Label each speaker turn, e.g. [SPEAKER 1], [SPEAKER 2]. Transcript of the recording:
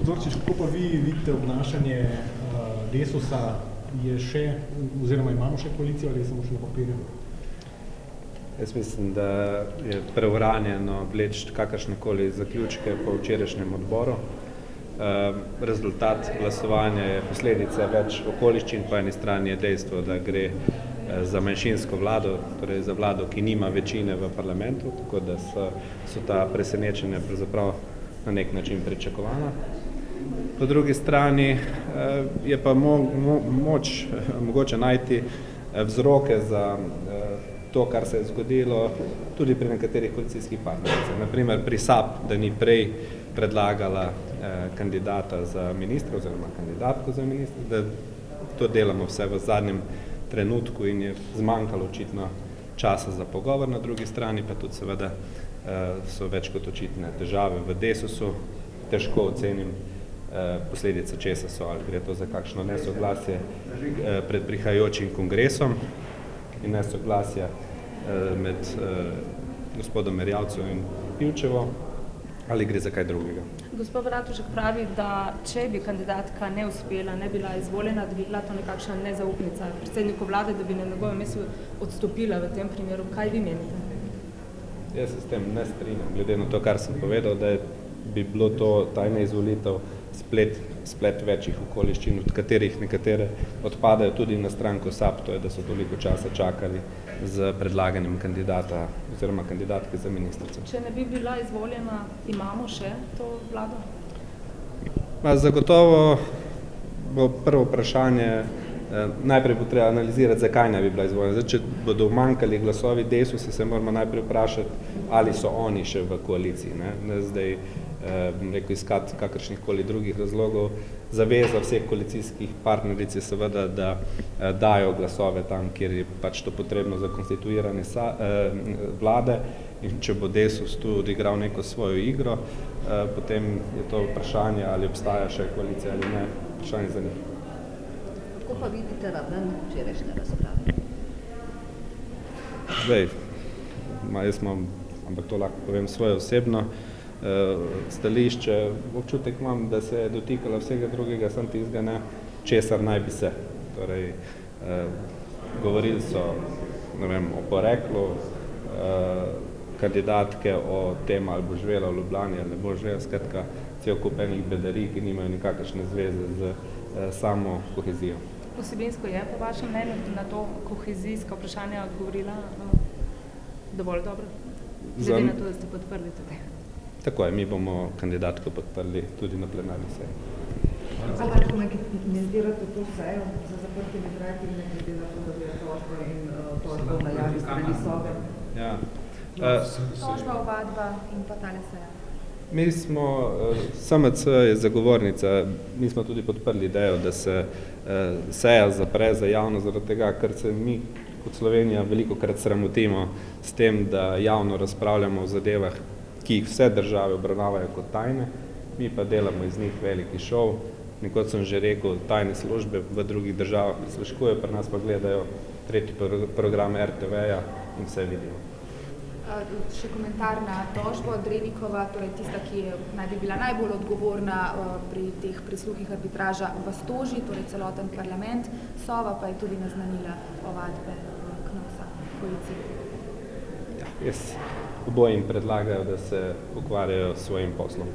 [SPEAKER 1] Zorčič, kako pa vi vidite obnašanje Desusa, je še, oziroma imamo še koalicijo ali samo še na papirju?
[SPEAKER 2] Jaz mislim, da je preuranjeno vleči kakršnekoli zaključke po včerajšnjem odboru. Rezultat glasovanja je posledica več okoliščin, po eni strani je dejstvo, da gre za manjšinsko vlado, torej za vlado, ki nima večine v parlamentu, tako da so ta presenečenja pravzaprav na nek način pričakovana. Po drugi strani je pa mogoče najti vzroke za to, kar se je zgodilo tudi pri nekaterih koalicijskih partnericah. Naprimer pri SAB, da ni prej predlagala kandidata za ministra oziroma kandidatko za ministra, da to delamo vse v zadnjem trenutku in je zmanjkalo očitno časa za pogovor, na drugi strani pa tudi seveda so več kot očitne težave v Desusu. Težko ocenim posledice česa so, ali gre to za kakšno nesoglasje pred prihajajočim kongresom in nesoglasja med gospodom Merjavcem in Pivčevo, ali gre za kaj drugega.
[SPEAKER 3] Gospod Bratušek pravi, da če bi kandidatka ne uspela, ne bila izvoljena, da bi bila to nekakšna nezaupnica predsedniku vlade, da bi na njegovem mestu odstopila v tem primeru. Kaj vi menite?
[SPEAKER 2] Jaz se s tem ne strinjam, glede na to, kar sem povedal, da bi bilo to tajna izvolitev splet večjih okoliščin, od katerih nekatere odpadajo tudi na stranko SAB, to je, da so toliko časa čakali z predlaganjem kandidata oziroma kandidatke za ministrico.
[SPEAKER 3] Če ne bi bila izvoljena, imamo še to vlado?
[SPEAKER 2] Zagotovo bo prvo vprašanje, najprej bo treba analizirati, zakaj ne bi bila izvoljena. Če bodo manjkali glasovi Desusa, se moramo najprej vprašati, ali so oni še v koaliciji. Ne zdaj iskati kakršnih koli drugih razlogov. Zaveza vseh koalicijskih partneric je seveda, da dajo glasove tam, kjer je pač to potrebno za konstituirane vlade, in če bo Desus tu odigral neko svojo igro, potem je to vprašanje, ali obstaja še koalicija ali ne, vprašanje za njih.
[SPEAKER 4] Kako pa vidite raven včerajšnje razprave?
[SPEAKER 2] Jaz imam, ampak to lahko povem svoje osebno stališče, občutek imam, da se je dotikala vsega drugega, samo tistega ne, česar naj bi se. Torej, govorili so, ne vem, o poreklu kandidatke, o tem, ali bo živela v Ljubljani, ali ne bo živela, skratka, cel kup enih bedarij, ki nimajo nikakršne zveze z samo kohezijo.
[SPEAKER 3] Vsebinsko je po vašem mnenju na to kohezijsko vprašanje odgovorila dovolj dobro? Glede na to, da ste podprli tudi.
[SPEAKER 2] Tako je, mi bomo kandidatko podprli tudi na plenarni seji.
[SPEAKER 5] Ali lahko legitimizirate to sejo za zaprtimi vrati, ne glede na to, da bi je tožba in tožba v najavi strani Sove?
[SPEAKER 2] Ja.
[SPEAKER 6] Tožba, ovadba in pa tale seja.
[SPEAKER 2] Mi smo, SMC je zagovornica, mi smo tudi podprli idejo, da se seja zapre za javno, zaradi tega, ker se mi kot Slovenija velikokrat sramotimo s tem, da javno razpravljamo o zadevah, ki jih vse države obravnavajo kot tajne, mi pa delamo iz njih veliki šov. Kot sem že rekel, tajne službe v drugih državah prisluškujejo, pri nas pa gledajo tretji program RTV-ja in vse vidijo.
[SPEAKER 6] Še komentar na tožbo Drevikova, torej tista, ki naj bi bila najbolj odgovorna pri teh prisluhih arbitraža, vas toži, torej celoten parlament, Sova pa je tudi naznanila ovadbe Knosa koaliciji.
[SPEAKER 2] Ja, oboji jim predlagajo, da se ukvarjajo s svojim poslom.